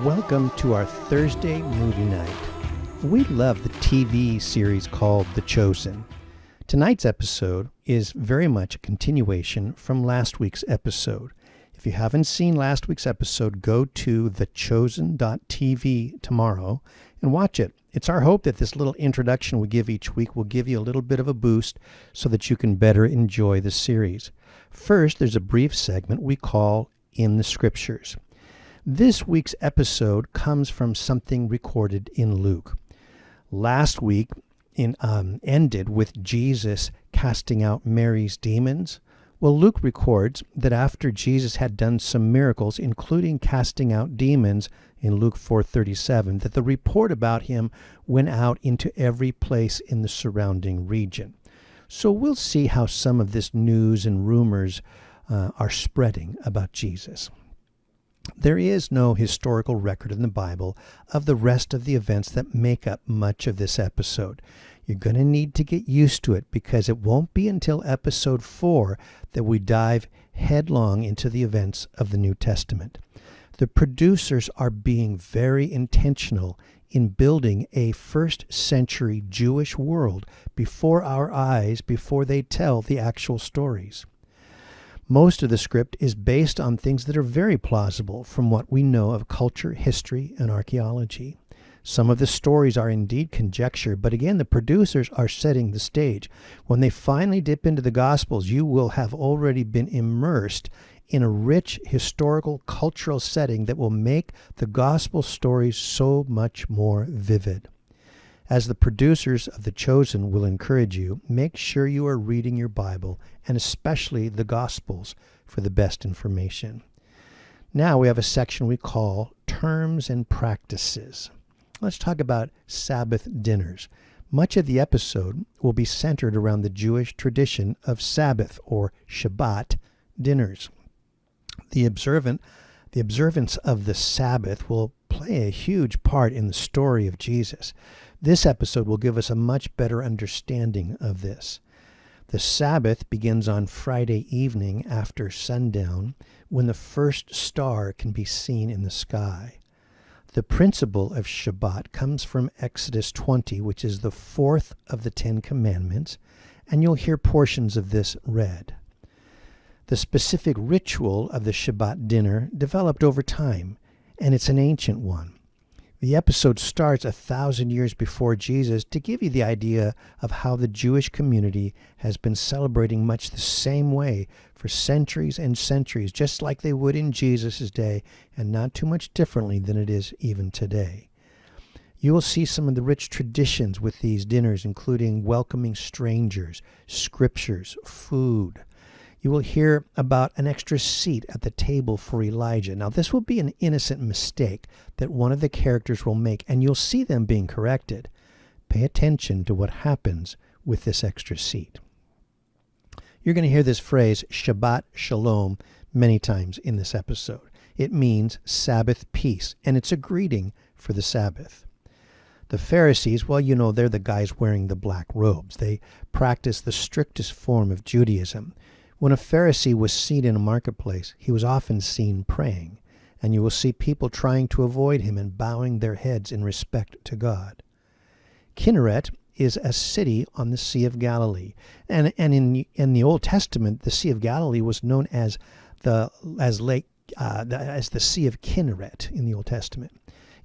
Welcome to our Thursday movie night. We love the TV series called The Chosen. Tonight's episode is very much a continuation from last week's episode. If you haven't seen last week's episode, go to thechosen.tv tomorrow and watch it. It's our hope that this little introduction we give each week will give you a little bit of a boost so that you can better enjoy the series. First, there's a brief segment we call In the Scriptures. This week's episode comes from something recorded in Luke. Last week ended with Jesus casting out Mary's demons. Well, Luke records that after Jesus had done some miracles, including casting out demons in Luke 4:37, that the report about him went out into every place in the surrounding region. So we'll see how some of this news and rumors are spreading about Jesus. There is no historical record in the Bible of the rest of the events that make up much of this episode. You're going to need to get used to it because it won't be until episode 4 that we dive headlong into the events of the New Testament. The producers are being very intentional in building a first century Jewish world before our eyes before they tell the actual stories. Most of the script is based on things that are very plausible from what we know of culture, history, and archaeology. Some of the stories are indeed conjecture, but again, the producers are setting the stage. When they finally dip into the Gospels, you will have already been immersed in a rich historical, cultural setting that will make the Gospel stories so much more vivid. As the producers of The Chosen will encourage you, make sure you are reading your Bible, and especially the Gospels, for the best information. Now we have a section we call Terms and Practices. Let's talk about Sabbath dinners. Much of the episode will be centered around the Jewish tradition of Sabbath or Shabbat dinners. The observance of the Sabbath will play a huge part in the story of Jesus. This episode will give us a much better understanding of this. The Sabbath begins on Friday evening after sundown, when the first star can be seen in the sky. The principle of Shabbat comes from Exodus 20, which is the fourth of the 10 Commandments, and you'll hear portions of this read. The specific ritual of the Shabbat dinner developed over time, and it's an ancient one. The episode starts 1,000 years before Jesus to give you the idea of how the Jewish community has been celebrating much the same way for centuries and centuries, just like they would in Jesus' day, and not too much differently than it is even today. You will see some of the rich traditions with these dinners, including welcoming strangers, scriptures, food. You will hear about an extra seat at the table for Elijah. Now, this will be an innocent mistake that one of the characters will make, and you'll see them being corrected. Pay attention to what happens with this extra seat. You're going to hear this phrase, Shabbat Shalom, many times in this episode. It means Sabbath peace, and it's a greeting for the Sabbath. The Pharisees, well, you know, they're the guys wearing the black robes. They practice the strictest form of Judaism. When a Pharisee was seen in a marketplace, he was often seen praying, and you will see people trying to avoid him and bowing their heads in respect to God. Kinneret is a city on the Sea of Galilee, and in the Old Testament, the Sea of Galilee was known as the Sea of Kinneret in the Old Testament.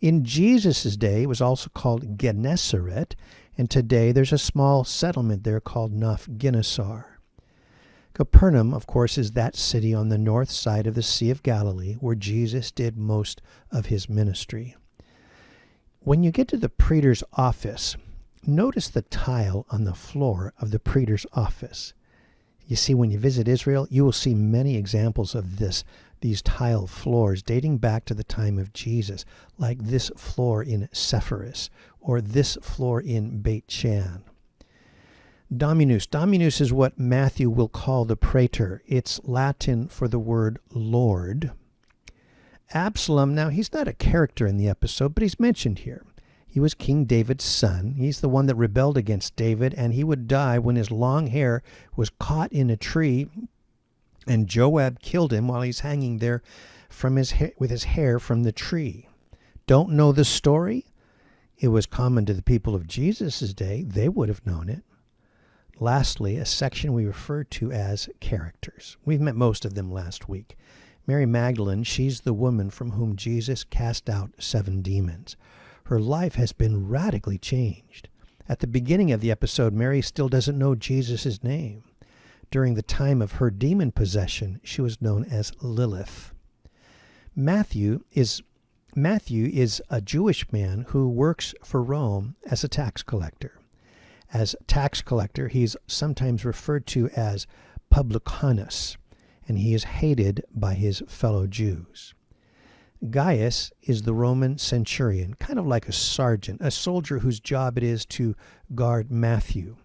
In Jesus' day, it was also called Gennesaret, and today there's a small settlement there called Naf Gennesar. Capernaum, of course, is that city on the north side of the Sea of Galilee where Jesus did most of his ministry. When you get to the praetor's office, notice the tile on the floor of the praetor's office. You see, when you visit Israel, you will see many examples of these tile floors dating back to the time of Jesus, like this floor in Sepphoris or this floor in Beit Shan. Dominus. Dominus is what Matthew will call the praetor. It's Latin for the word Lord. Absalom, now he's not a character in the episode, but he's mentioned here. He was King David's son. He's the one that rebelled against David, and he would die when his long hair was caught in a tree, and Joab killed him while he's hanging there with his hair from the tree. don't know the story, it was common to the people of Jesus' day. They would have known it. Lastly, a section we refer to as characters. We've met most of them last week. Mary Magdalene, she's the woman from whom Jesus cast out 7 demons. Her life has been radically changed. At the beginning of the episode, Mary still doesn't know Jesus' name. During the time of her demon possession, she was known as Lilith. Matthew is a Jewish man who works for Rome as a tax collector. As tax collector, he's sometimes referred to as publicanus, and he is hated by his fellow Jews. Gaius is the Roman centurion, kind of like a sergeant, a soldier whose job it is to guard Matthew.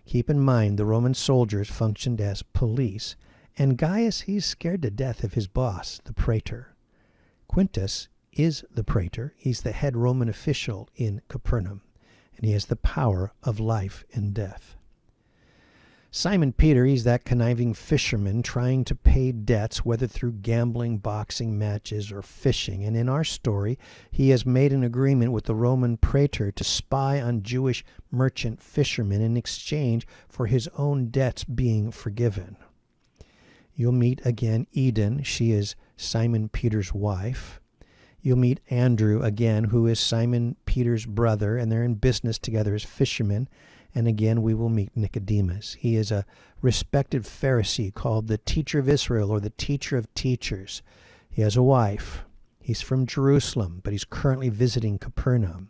Keep in mind, the Roman soldiers functioned as police, and Gaius, he's scared to death of his boss, the praetor. Quintus is the praetor. He's the head Roman official in Capernaum, and he has the power of life and death. Simon Peter, he's that conniving fisherman trying to pay debts, whether through gambling, boxing matches, or fishing. And in our story, he has made an agreement with the Roman praetor to spy on Jewish merchant fishermen in exchange for his own debts being forgiven. You'll meet again Eden. She is Simon Peter's wife. You'll meet Andrew again, who is Simon Peter's brother, and they're in business together as fishermen. And again, we will meet Nicodemus. He is a respected Pharisee called the teacher of Israel, or the teacher of teachers. He has a wife. He's from Jerusalem, but he's currently visiting Capernaum.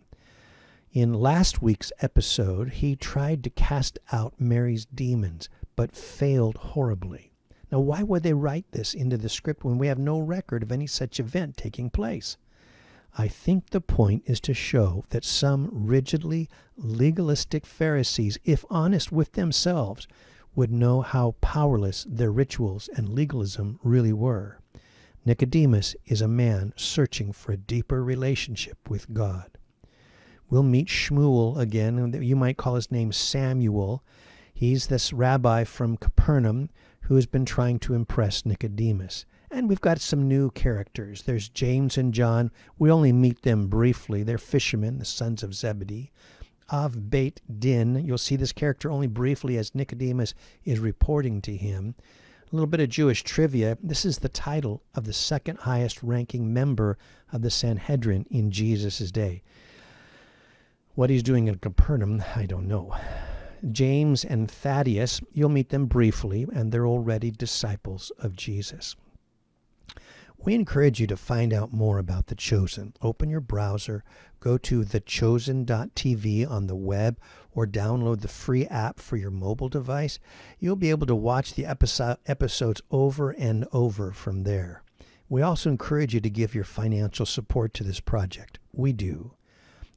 In last week's episode, he tried to cast out Mary's demons, but failed horribly. Now, why would they write this into the script when we have no record of any such event taking place? I think the point is to show that some rigidly legalistic Pharisees, if honest with themselves, would know how powerless their rituals and legalism really were. Nicodemus is a man searching for a deeper relationship with God. We'll meet Shmuel again. You might call his name Samuel. He's this rabbi from Capernaum who has been trying to impress Nicodemus. And we've got some new characters. There's James and John. We only meet them briefly. They're fishermen, the sons of Zebedee. Av Beit Din, you'll see this character only briefly as Nicodemus is reporting to him. A little bit of Jewish trivia. This is the title of the second highest ranking member of the Sanhedrin in Jesus' day. What he's doing in Capernaum, I don't know. James and Thaddeus, you'll meet them briefly, and they're already disciples of Jesus. We encourage you to find out more about The Chosen. Open your browser, go to thechosen.tv on the web, or download the free app for your mobile device. You'll be able to watch the episodes over and over from there. We also encourage you to give your financial support to this project. We do.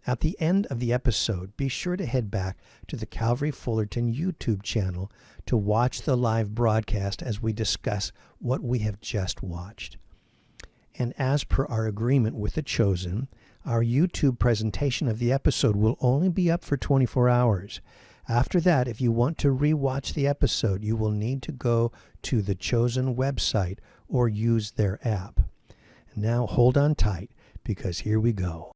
At the end of the episode, be sure to head back to the Calvary Fullerton YouTube channel to watch the live broadcast as we discuss what we have just watched. And as per our agreement with The Chosen, our YouTube presentation of the episode will only be up for 24 hours. After that, if you want to re-watch the episode, you will need to go to The Chosen website or use their app. And now hold on tight, because here we go.